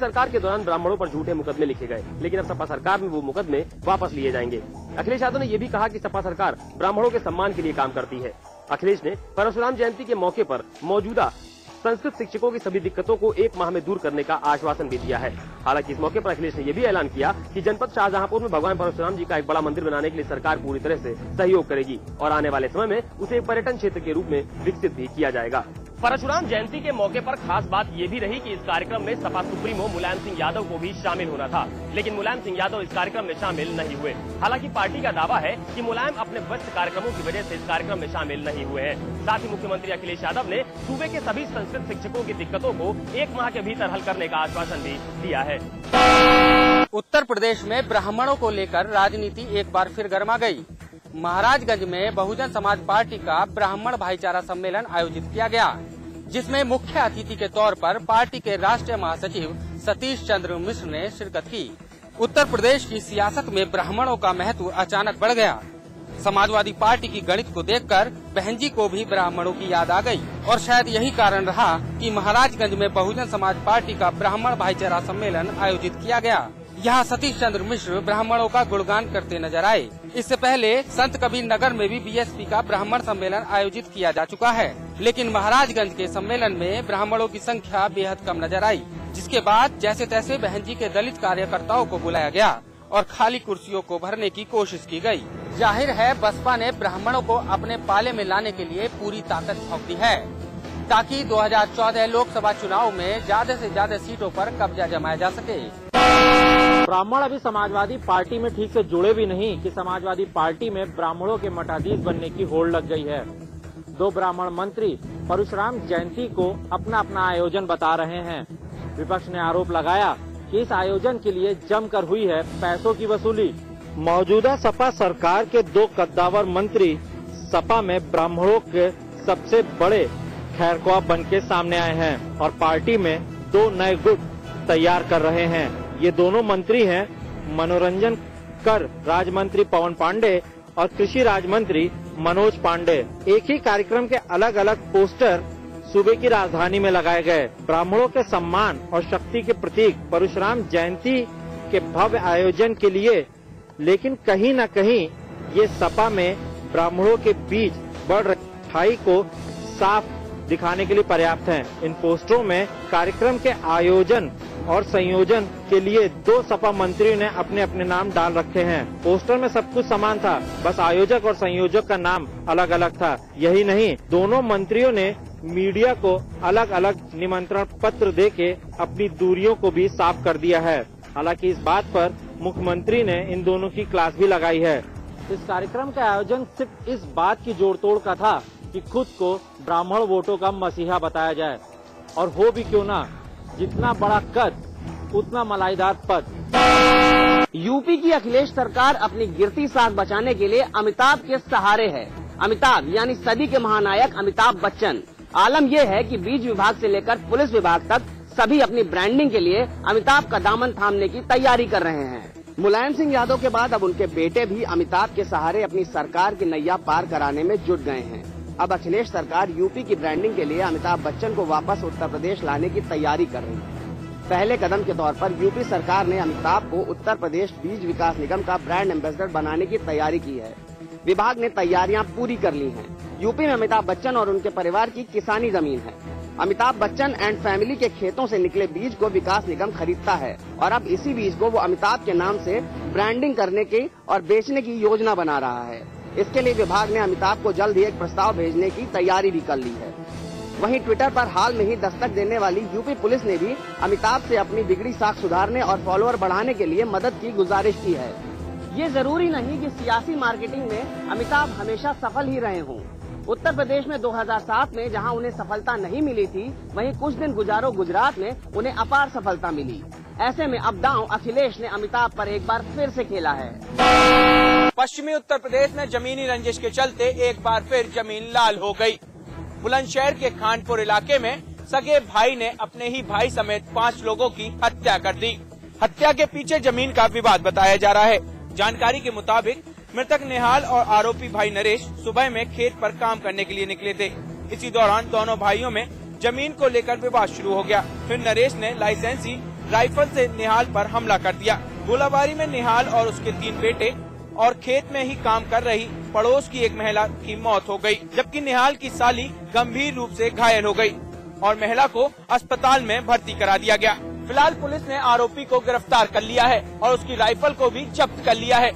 सरकार के दौरान ब्राह्मणों पर झूठे मुकदमे लिखे गए, लेकिन अब सपा सरकार में वो मुकदमे वापस लिए जाएंगे। अखिलेश यादव ने ये भी कहा कि सपा सरकार ब्राह्मणों के सम्मान के लिए काम करती है। अखिलेश ने परशुराम जयंती के मौके पर मौजूदा संस्कृत शिक्षकों की सभी दिक्कतों को 1 माह में दूर करने का आश्वासन भी दिया है। हालांकि इस मौके पर अखिलेश ने यह भी ऐलान किया कि जनपद शाहजहांपुर में भगवान परशुराम जी का एक बड़ा मंदिर बनाने के लिए सरकार पूरी तरह से सहयोग करेगी और आने वाले समय में उसे एक पर्यटन क्षेत्र के रूप में विकसित भी किया जाएगा। परशुराम जयंती के मौके पर खास बात ये भी रही कि इस कार्यक्रम में सपा सुप्रीमो मुलायम सिंह यादव को भी शामिल होना था, लेकिन मुलायम सिंह यादव इस कार्यक्रम में शामिल नहीं हुए। हालांकि पार्टी का दावा है कि मुलायम अपने व्यस्त कार्यक्रमों की वजह से इस कार्यक्रम में शामिल नहीं हुए हैं। साथ ही मुख्यमंत्री अखिलेश यादव ने सूबे के सभी संस्कृत शिक्षकों की दिक्कतों को 1 माह के भीतर हल करने का आश्वासन भी दिया है। उत्तर प्रदेश में ब्राह्मणों को लेकर राजनीति एक बार फिर गर्मा गई। महाराजगंज में बहुजन समाज पार्टी का ब्राह्मण भाईचारा सम्मेलन आयोजित किया गया, जिसमें मुख्य अतिथि के तौर पर पार्टी के राष्ट्रीय महासचिव सतीश चंद्र मिश्र ने शिरकत की। उत्तर प्रदेश की सियासत में ब्राह्मणों का महत्व अचानक बढ़ गया। समाजवादी पार्टी की गणित को देखकर बहन जी को भी ब्राह्मणों की याद आ गई और शायद यही कारण रहा कि महाराजगंज में बहुजन समाज पार्टी का ब्राह्मण भाईचारा सम्मेलन आयोजित किया गया। यहाँ सतीश चंद्र मिश्र ब्राह्मणों का गुणगान करते नजर आए। इससे पहले संत कबीर नगर में भी बीएसपी का ब्राह्मण सम्मेलन आयोजित किया जा चुका है, लेकिन महाराजगंज के सम्मेलन में ब्राह्मणों की संख्या बेहद कम नजर आई, जिसके बाद जैसे तैसे बहन जी के दलित कार्यकर्ताओं को बुलाया गया और खाली कुर्सियों को भरने की कोशिश की गई। जाहिर है बसपा ने ब्राह्मणों को अपने पाले में लाने के लिए पूरी ताकत झोंक दी है, ताकि 2014 लोकसभा चुनाव में ज्यादा से ज्यादा सीटों पर कब्जा जमाया जा सके। ब्राह्मण अभी समाजवादी पार्टी में ठीक से जुड़े भी नहीं कि समाजवादी पार्टी में ब्राह्मणों के मठाधीश बनने की होड़ लग गई है। 2 ब्राह्मण मंत्री परशुराम जयंती को अपना अपना आयोजन बता रहे हैं। विपक्ष ने आरोप लगाया कि इस आयोजन के लिए जमकर हुई है पैसों की वसूली। मौजूदा सपा सरकार के 2 कद्दावर मंत्री सपा में ब्राह्मणों के सबसे बड़े खैरख्वाह बन के सामने आए हैं और पार्टी में 2 नए गुट तैयार कर रहे हैं। ये दोनों मंत्री हैं मनोरंजन कर राज्य मंत्री पवन पांडे और कृषि राज्य मंत्री मनोज पांडे। एक ही कार्यक्रम के अलग अलग पोस्टर सूबे की राजधानी में लगाए गए। ब्राह्मणों के सम्मान और शक्ति के प्रतीक परशुराम जयंती के भव्य आयोजन के लिए, लेकिन कहीं न कहीं ये सपा में ब्राह्मणों के बीच बढ़ रही खाई को साफ दिखाने के लिए पर्याप्त हैं। इन पोस्टरों में कार्यक्रम के आयोजन और संयोजन के लिए 2 सपा मंत्रियों ने अपने अपने नाम डाल रखे हैं। पोस्टर में सब कुछ समान था, बस आयोजक और संयोजक का नाम अलग अलग था। यही नहीं, दोनों मंत्रियों ने मीडिया को अलग अलग निमंत्रण पत्र देके अपनी दूरियों को भी साफ कर दिया है। हालांकि इस बात पर मुख्यमंत्री ने इन दोनों की क्लास भी लगाई है। इस कार्यक्रम का आयोजन सिर्फ इस बात की जोड़ तोड़ का था कि खुद को ब्राह्मण वोटों का मसीहा बताया जाए, और हो भी क्यों ना, जितना बड़ा कद उतना मलाईदार पद। यूपी की अखिलेश सरकार अपनी गिरती साख बचाने के लिए अमिताभ के सहारे है। अमिताभ यानी सदी के महानायक अमिताभ बच्चन। आलम यह है कि बीज विभाग से लेकर पुलिस विभाग तक सभी अपनी ब्रांडिंग के लिए अमिताभ का दामन थामने की तैयारी कर रहे हैं। मुलायम सिंह यादव के बाद अब उनके बेटे भी अमिताभ के सहारे अपनी सरकार की नैया पार कराने में जुट गए हैं। अब अखिलेश सरकार यूपी की ब्रांडिंग के लिए अमिताभ बच्चन को वापस उत्तर प्रदेश लाने की तैयारी कर रही है। पहले कदम के तौर पर यूपी सरकार ने अमिताभ को उत्तर प्रदेश बीज विकास निगम का ब्रांड एम्बेसडर बनाने की तैयारी की है। विभाग ने तैयारियां पूरी कर ली हैं। यूपी में अमिताभ बच्चन और उनके परिवार की किसानी जमीन है। अमिताभ बच्चन एंड फैमिली के खेतों से निकले बीज को विकास निगम खरीदता है और अब इसी बीज को वो अमिताभ के नाम से ब्रांडिंग करने की और बेचने की योजना बना रहा है। इसके लिए विभाग ने अमिताभ को जल्द ही एक प्रस्ताव भेजने की तैयारी भी कर ली है। वहीं ट्विटर पर हाल में ही दस्तक देने वाली यूपी पुलिस ने भी अमिताभ से अपनी बिगड़ी साख सुधारने और फॉलोअर बढ़ाने के लिए मदद की गुजारिश की है। ये जरूरी नहीं कि सियासी मार्केटिंग में अमिताभ हमेशा सफल ही रहे हों। उत्तर प्रदेश में 2007 में जहां उन्हें सफलता नहीं मिली थी, वहीं कुछ दिन गुजारो गुजरात में उन्हें अपार सफलता मिली। ऐसे में अब दांव अखिलेश ने अमिताभ पर एक बार फिर से खेला है। पश्चिमी उत्तर प्रदेश में जमीनी रंजिश के चलते एक बार फिर जमीन लाल हो गई। बुलंदशहर के खानपुर इलाके में सगे भाई ने अपने ही भाई समेत 5 लोगों की हत्या कर दी। हत्या के पीछे जमीन का विवाद बताया जा रहा है। जानकारी के मुताबिक मृतक निहाल और आरोपी भाई नरेश सुबह में खेत पर काम करने के लिए निकले थे। इसी दौरान दोनों भाइयों में जमीन को लेकर विवाद शुरू हो गया। फिर नरेश ने लाइसेंसी राइफल से निहाल पर हमला कर दिया। गोलाबारी में निहाल और उसके 3 बेटे और खेत में ही काम कर रही पड़ोस की एक महिला की मौत हो गई, जबकि निहाल की साली गंभीर रूप से घायल हो गई और महिला को अस्पताल में भर्ती करा दिया गया। फिलहाल पुलिस ने आरोपी को गिरफ्तार कर लिया है और उसकी राइफल को भी जब्त कर लिया है।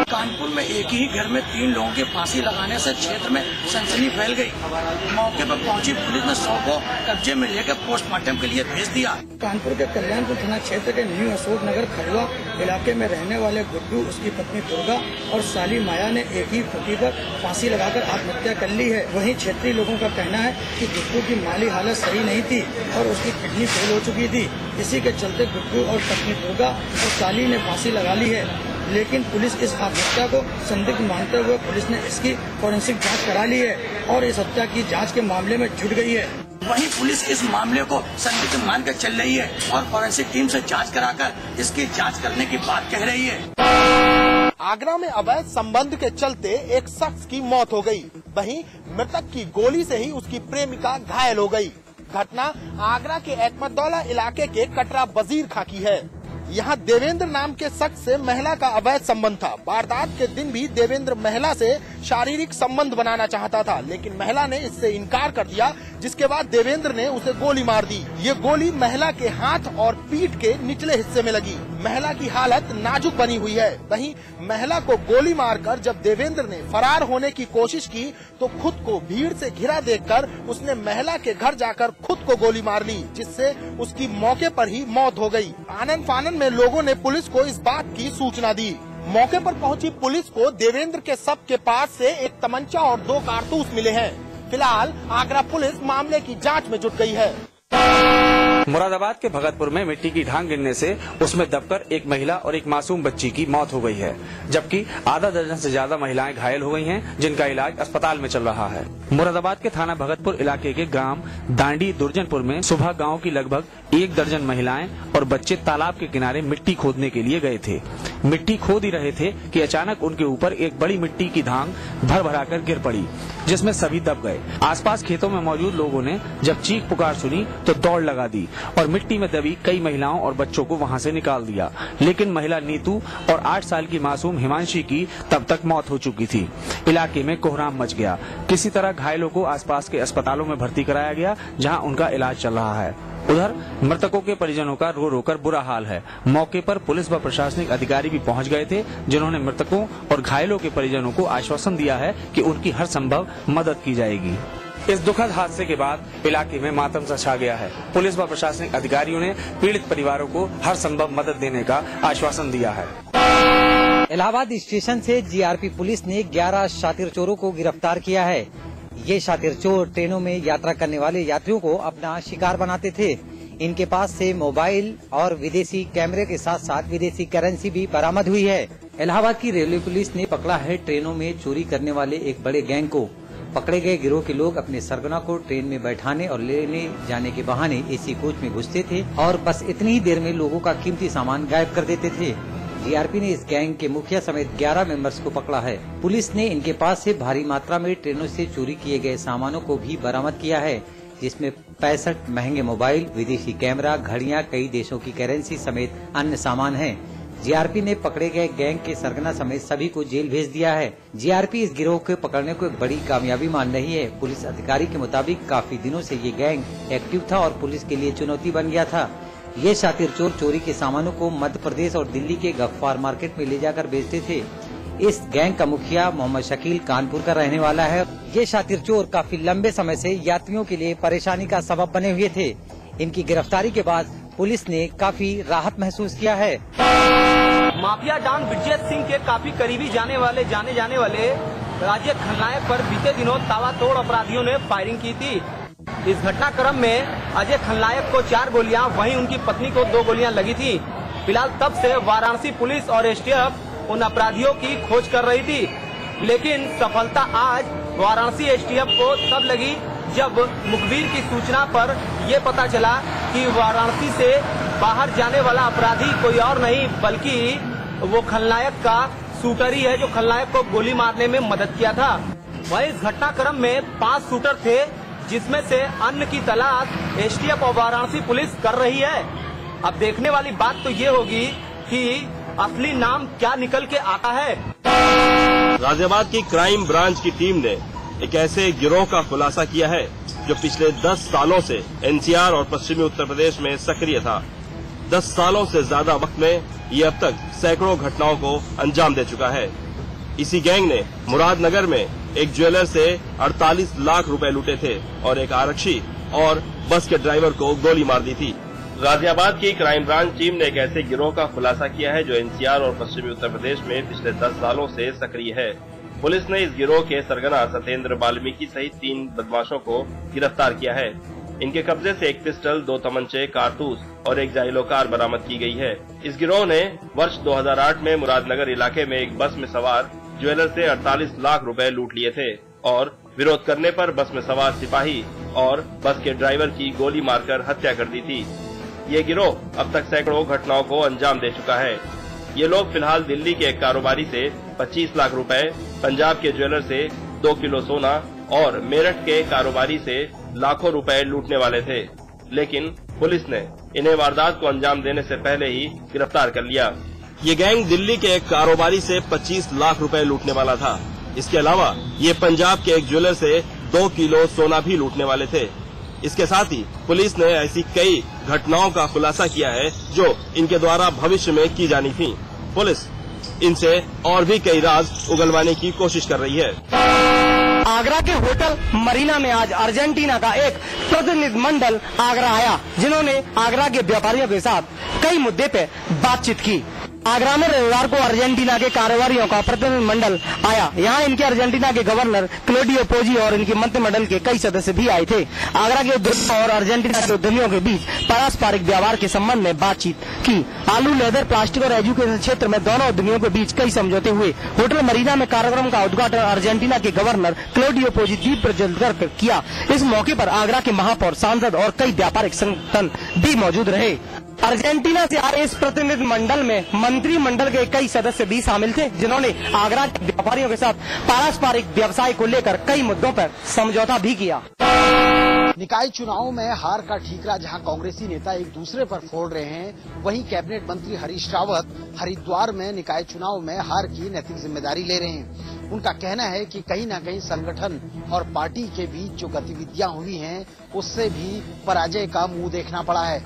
कानपुर में एक ही घर में 3 लोगों की फांसी लगाने से क्षेत्र में सनसनी फैल गई। मौके पर पहुंची पुलिस ने 100 को कब्जे में लेकर पोस्टमार्टम के लिए भेज दिया। कानपुर के कल्याणपुर थाना क्षेत्र के न्यू अशोक नगर खड़ुआ इलाके में रहने वाले गुड्डू, उसकी पत्नी दुर्गा और साली माया ने एक ही फटी पर फांसी लगाकर आत्महत्या कर ली है। वहीं क्षेत्रीय लोगों का कहना है कि गुड्डू की माली हालत सही नहीं थी और उसकी किडनी फेल हो चुकी थी। इसी के चलते गुड्डू और पत्नी दुर्गा और साली ने फांसी लगा ली है, लेकिन पुलिस इस आत्महत्या को संदिग्ध मानते हुए पुलिस ने इसकी फोरेंसिक जांच करा ली है और इस हत्या की जांच के मामले में जुट गई है। वहीं पुलिस इस मामले को संदिग्ध मानकर चल रही है और फोरेंसिक टीम से जांच कराकर इसकी जांच करने की बात कह रही है। आगरा में अवैध संबंध के चलते एक शख्स की मौत हो गई, वहीं मृतक की गोली से ही उसकी प्रेमिका घायल हो गई। घटना आगरा के अहमदौला इलाके के कटरा वजीर खां की है। यहाँ देवेंद्र नाम के शख्स से महिला का अवैध संबंध था। वारदात के दिन भी देवेंद्र महिला से शारीरिक संबंध बनाना चाहता था, लेकिन महिला ने इससे इनकार कर दिया, जिसके बाद देवेंद्र ने उसे गोली मार दी। ये गोली महिला के हाथ और पीठ के निचले हिस्से में लगी। महिला की हालत नाजुक बनी हुई है। वहीं महिला को गोली मारकर जब देवेंद्र ने फरार होने की कोशिश की तो खुद को भीड़ से घिरा देखकर उसने महिला के घर जाकर खुद को गोली मार ली, जिससे उसकी मौके पर ही मौत हो गई। आनन फानन में लोगों ने पुलिस को इस बात की सूचना दी। मौके पर पहुंची पुलिस को देवेंद्र के शव के पास से एक तमंचा और 2 कारतूस मिले हैं। फिलहाल आगरा पुलिस मामले की जांच में जुट गई है। मुरादाबाद के भगतपुर में मिट्टी की ढांग गिरने से उसमें दबकर एक महिला और एक मासूम बच्ची की मौत हो गई है, जबकि आधा दर्जन से ज्यादा महिलाएं घायल हो गई हैं, जिनका इलाज अस्पताल में चल रहा है। मुरादाबाद के थाना भगतपुर इलाके के ग्राम दांडी दुर्जनपुर में सुबह गांव की लगभग 1 दर्जन महिलाएं और बच्चे तालाब के किनारे मिट्टी खोदने के लिए गए थे। मिट्टी खोद ही रहे थे कि अचानक उनके ऊपर एक बड़ी मिट्टी की ढांग भर भरा कर गिर पड़ी, जिसमें सभी दब गए। आसपास खेतों में मौजूद लोगों ने जब चीख पुकार सुनी तो दौड़ लगा दी और मिट्टी में दबी कई महिलाओं और बच्चों को वहां से निकाल दिया, लेकिन महिला नीतू और 8 साल की मासूम हिमांशी की तब तक मौत हो चुकी थी। इलाके में कोहराम मच गया। किसी तरह घायलों को आसपास के अस्पतालों में भर्ती कराया गया, जहां उनका इलाज चल रहा है। उधर मृतकों के परिजनों का रो रोकर बुरा हाल है। मौके पर पुलिस व प्रशासनिक अधिकारी भी पहुंच गए थे, जिन्होंने मृतकों और घायलों के परिजनों को आश्वासन दिया है कि उनकी हर संभव मदद की जाएगी। इस दुखद हादसे के बाद इलाके में मातम सा छा गया है। पुलिस व प्रशासनिक अधिकारियों ने पीड़ित परिवारों को हर संभव मदद देने का आश्वासन दिया है। इलाहाबाद स्टेशन से जीआरपी पुलिस ने 11 शातिर चोरों को गिरफ्तार किया है। ये शातिर चोर ट्रेनों में यात्रा करने वाले यात्रियों को अपना शिकार बनाते थे। इनके पास से मोबाइल और विदेशी कैमरे के साथ साथ विदेशी करेंसी भी बरामद हुई है। इलाहाबाद की रेलवे पुलिस ने पकड़ा है ट्रेनों में चोरी करने वाले एक बड़े गैंग को। पकड़े गए गिरोह के लोग अपने सरगना को ट्रेन में बैठाने और लेने जाने के बहाने एसी कोच में घुसते थे और बस इतनी ही देर में लोगों का कीमती सामान गायब कर देते थे। जीआरपी ने इस गैंग के मुखिया समेत 11 मेंबर्स को पकड़ा है। पुलिस ने इनके पास से भारी मात्रा में ट्रेनों से चोरी किए गए सामानों को भी बरामद किया है, जिसमें 65 महंगे मोबाइल, विदेशी कैमरा, घड़ियां, कई देशों की करेंसी समेत अन्य सामान हैं। जीआरपी ने पकड़े गए गैंग के सरगना समेत सभी को जेल भेज दिया है। जीआरपी इस गिरोह को पकड़ने को एक बड़ी कामयाबी मान रही है। पुलिस अधिकारी के मुताबिक काफी दिनों से ये गैंग एक्टिव था और पुलिस के लिए चुनौती बन गया था। ये शातिर चोर चोरी के सामानों को मध्य प्रदेश और दिल्ली के गफ्फार मार्केट में ले जाकर बेचते थे। इस गैंग का मुखिया मोहम्मद शकील कानपुर का रहने वाला है। ये शातिर चोर काफी लंबे समय से यात्रियों के लिए परेशानी का सबब बने हुए थे। इनकी गिरफ्तारी के बाद पुलिस ने काफी राहत महसूस किया है। माफिया डॉन ब्रिजेश सिंह के काफी करीबी जाने जाने वाले राज्य खलनायक पर बीते दिनों ताबड़तोड़ अपराधियों ने फायरिंग की थी। इस घटनाक्रम में अजय खलनायक को 4 गोलियां, वहीं उनकी पत्नी को 2 गोलियां लगी थी। फिलहाल तब से वाराणसी पुलिस और एसटीएफ उन अपराधियों की खोज कर रही थी, लेकिन सफलता आज वाराणसी एसटीएफ को तब लगी जब मुखबिर की सूचना पर यह पता चला कि वाराणसी से बाहर जाने वाला अपराधी कोई और नहीं बल्कि वो खलनायक का शूटर ही है, जो खलनायक को गोली मारने में मदद किया था। वहीं इस घटनाक्रम में 5 शूटर थे, जिसमें से अन्य की तलाश एसटीएफ और वाराणसी पुलिस कर रही है। अब देखने वाली बात तो ये होगी कि असली नाम क्या निकल के आता है। गाजियाबाद की क्राइम ब्रांच की टीम ने एक ऐसे गिरोह का खुलासा किया है जो पिछले 10 सालों से एनसीआर और पश्चिमी उत्तर प्रदेश में सक्रिय था। 10 सालों से ज्यादा वक्त में ये अब तक सैकड़ों घटनाओं को अंजाम दे चुका है। इसी गैंग ने मुरादनगर में एक ज्वेलर से 48 लाख रुपए लूटे थे और एक आरक्षी और बस के ड्राइवर को गोली मार दी थी। गाजियाबाद की क्राइम ब्रांच टीम ने एक ऐसे गिरोह का खुलासा किया है जो एनसीआर और पश्चिमी उत्तर प्रदेश में पिछले 10 सालों से सक्रिय है। पुलिस ने इस गिरोह के सरगना सत्येंद्र वाल्मीकि सहित 3 बदमाशों को गिरफ्तार किया है। इनके कब्जे से एक पिस्टल, 2 तमंचे, कारतूस और एक जाइलो कार बरामद की गई है। इस गिरोह ने वर्ष 2008 में मुरादनगर इलाके में एक बस में सवार ज्वेलर से 48 लाख रुपए लूट लिए थे और विरोध करने पर बस में सवार सिपाही और बस के ड्राइवर की गोली मारकर हत्या कर दी थी। ये गिरोह अब तक सैकड़ों घटनाओं को अंजाम दे चुका है। ये लोग फिलहाल दिल्ली के एक कारोबारी से 25 लाख रुपए, पंजाब के ज्वेलर से 2 किलो सोना और मेरठ के कारोबारी से लाखों रुपए लूटने वाले थे, लेकिन पुलिस ने इन्हें वारदात को अंजाम देने से पहले ही गिरफ्तार कर लिया। ये गैंग दिल्ली के एक कारोबारी से 25 लाख रुपए लूटने वाला था। इसके अलावा ये पंजाब के एक ज्वेलर से 2 किलो सोना भी लूटने वाले थे। इसके साथ ही पुलिस ने ऐसी कई घटनाओं का खुलासा किया है जो इनके द्वारा भविष्य में की जानी थी। पुलिस इनसे और भी कई राज उगलवाने की कोशिश कर रही है। आगरा के होटल मरीना में आज अर्जेंटीना का एक प्रतिनिधिमंडल आगरा आया, जिन्होंने आगरा के व्यापारियों के साथ कई मुद्दे पे बातचीत की। आगरा में रविवार को अर्जेंटीना के कारोबारियों का प्रतिनिधिमंडल आया। यहाँ इनके अर्जेंटीना के गवर्नर क्लोडियो पोजी और इनके मंत्रिमंडल के कई सदस्य भी आए थे। आगरा के उद्यमियों और अर्जेंटीना के उद्यमियों के बीच पारस्परिक व्यवहार के संबंध में बातचीत की। आलू, लेदर, प्लास्टिक और एजुकेशन क्षेत्र में दोनों उद्यमियों के बीच कई समझौते हुए। होटल मरीना में कार्यक्रम का उद्घाटन अर्जेंटीना के गवर्नर क्लोडियो पोजी दीप प्रज्वलित कर किया। इस मौके पर आगरा के महापौर, सांसद और कई व्यापारिक संगठन भी मौजूद रहे। अर्जेंटीना से आए इस प्रतिनिधि मंडल में मंत्रिमंडल के कई सदस्य भी शामिल थे, जिन्होंने आगरा के व्यापारियों के साथ पारस्परिक व्यवसाय को लेकर कई मुद्दों पर समझौता भी किया। निकाय चुनाव में हार का ठीकरा जहां कांग्रेसी नेता एक दूसरे पर फोड़ रहे हैं, वहीं कैबिनेट मंत्री हरीश रावत हरिद्वार में निकाय चुनाव में हार की नैतिक जिम्मेदारी ले रहे हैं। उनका कहना है कि कहीं न कहीं संगठन और पार्टी के बीच जो गतिविधियां हुई हैं, उससे भी पराजय का मुंह देखना पड़ा है।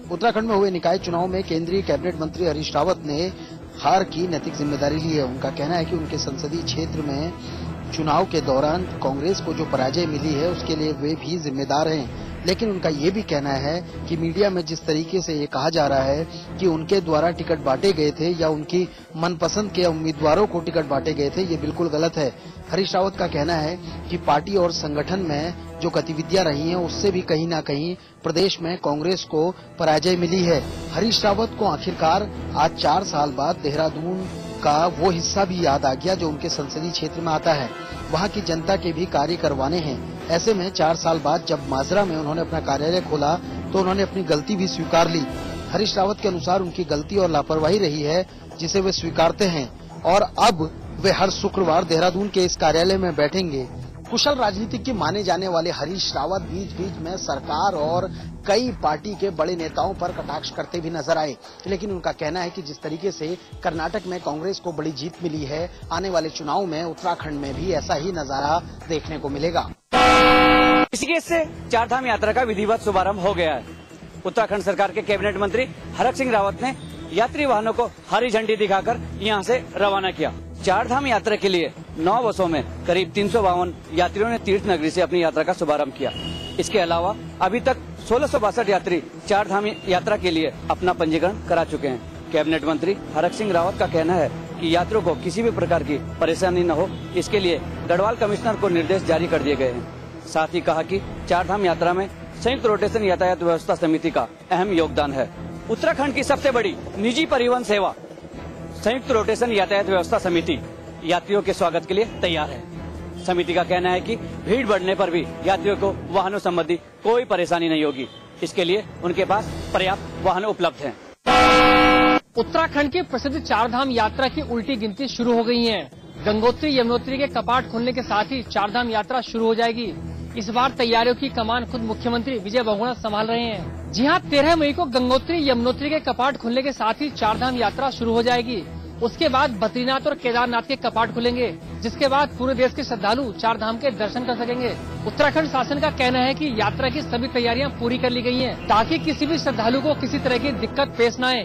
उत्तराखंड में हुए निकाय चुनाव में केंद्रीय कैबिनेट मंत्री हरीश रावत ने हार की नैतिक जिम्मेदारी ली है। उनका कहना है कि उनके संसदीय क्षेत्र में चुनाव के दौरान कांग्रेस को जो पराजय मिली है, उसके लिए वे भी जिम्मेदार हैं। लेकिन उनका ये भी कहना है कि मीडिया में जिस तरीके से ये कहा जा रहा है कि उनके द्वारा टिकट बांटे गए थे या उनकी मनपसंद के उम्मीदवारों को टिकट बांटे गए थे, ये बिल्कुल गलत है। हरीश रावत का कहना है कि पार्टी और संगठन में जो गतिविधियां रही हैं, उससे भी कहीं न कहीं प्रदेश में कांग्रेस को पराजय मिली है। हरीश रावत को आखिरकार आज 4 साल बाद देहरादून का वो हिस्सा भी याद आ गया जो उनके संसदीय क्षेत्र में आता है। वहाँ की जनता के भी कार्य करवाने हैं। ऐसे में 4 साल बाद जब माजरा में उन्होंने अपना कार्यालय खोला तो उन्होंने अपनी गलती भी स्वीकार ली। हरीश रावत के अनुसार उनकी गलती और लापरवाही रही है, जिसे वे स्वीकारते हैं और अब वे हर शुक्रवार देहरादून के इस कार्यालय में बैठेंगे। कुशल राजनीतिज्ञ माने जाने वाले हरीश रावत बीच बीच में सरकार और कई पार्टी के बड़े नेताओं पर कटाक्ष करते भी नजर आए, लेकिन उनका कहना है कि जिस तरीके से कर्नाटक में कांग्रेस को बड़ी जीत मिली है, आने वाले चुनाव में उत्तराखंड में भी ऐसा ही नजारा देखने को मिलेगा। इसी से चारधाम यात्रा का विधिवत शुभारंभ हो गया है। उत्तराखंड सरकार के कैबिनेट मंत्री हरक सिंह रावत ने यात्री वाहनों को हरी झंडी दिखाकर यहां से रवाना किया। चारधाम यात्रा के लिए 9 बसों में करीब 352 यात्रियों ने तीर्थ नगरी से अपनी यात्रा का शुभारंभ किया। इसके अलावा अभी तक 1662 यात्री चारधाम यात्रा के लिए अपना पंजीकरण करा चुके हैं। कैबिनेट मंत्री हरक सिंह रावत का कहना है कि यात्रियों को किसी भी प्रकार की परेशानी न हो, इसके लिए गढ़वाल कमिश्नर को निर्देश जारी कर दिए गए हैं। साथ ही कहा कि चारधाम यात्रा में संयुक्त रोटेशन यातायात व्यवस्था समिति का अहम योगदान है। उत्तराखंड की सबसे बड़ी निजी परिवहन सेवा संयुक्त रोटेशन यातायात व्यवस्था समिति यात्रियों के स्वागत के लिए तैयार है। समिति का कहना है कि भीड़ बढ़ने पर भी यात्रियों को वाहनों संबंधी कोई परेशानी नहीं होगी। इसके लिए उनके पास पर्याप्त वाहन उपलब्ध हैं। उत्तराखंड के प्रसिद्ध चारधाम यात्रा की उल्टी गिनती शुरू हो गई है। गंगोत्री यमुनोत्री के कपाट खुलने के साथ ही चारधाम यात्रा शुरू हो जाएगी। इस बार तैयारियों की कमान खुद मुख्यमंत्री विजय बहुगुणा संभाल रहे हैं। जी हाँ, 13 मई को गंगोत्री यमुनोत्री के कपाट खुलने के साथ ही चारधाम यात्रा शुरू हो जाएगी। उसके बाद बद्रीनाथ और केदारनाथ के कपाट खुलेंगे, जिसके बाद पूरे देश के श्रद्धालु चारधाम के दर्शन कर सकेंगे। उत्तराखंड शासन का कहना है कि यात्रा की सभी तैयारियां पूरी कर ली गई हैं, ताकि किसी भी श्रद्धालु को किसी तरह की दिक्कत पेश न आए।